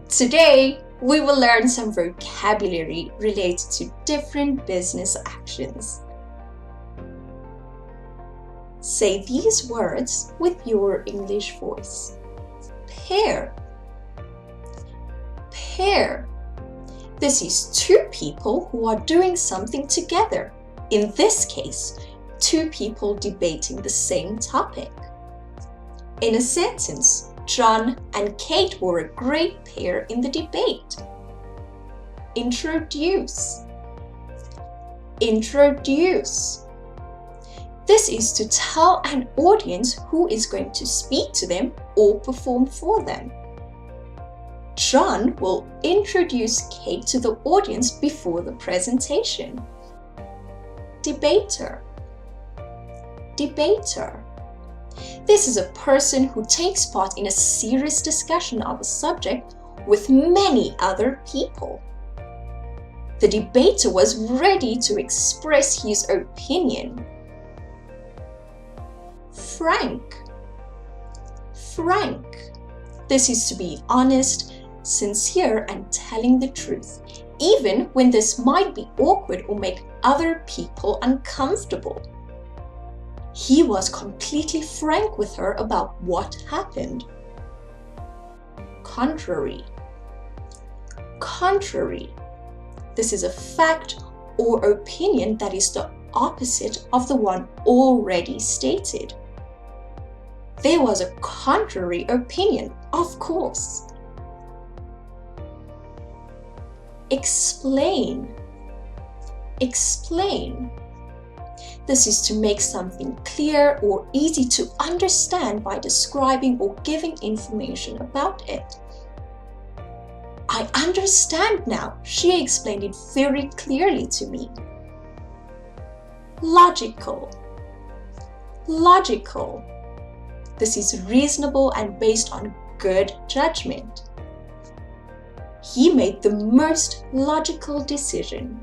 Today, we will learn some vocabulary related to different business actions. Say these words with your English voice. Pair. Pair. This is two people who are doing something together. In this case, two people debating the same topic. In a sentence, John and Kate were a great pair in the debate. Introduce. Introduce. This is to tell an audience who is going to speak to them or perform for them. John will introduce Kate to the audience before the presentation. Debater. Debater. This is a person who takes part in a serious discussion of a subject with many other people. The debater was ready to express his opinion. Frank. Frank. This is to be honest, sincere, and telling the truth, even when this might be awkward or make other people uncomfortable. He was completely frank with her about what happened. Contrary. Contrary. This is a fact or opinion that is the opposite of the one already stated. There was a contrary opinion, of course. Explain. Explain. This is to make something clear or easy to understand by describing or giving information about it. I understand now. She explained it very clearly to me. Logical. Logical. This is reasonable and based on good judgment. He made the most logical decision.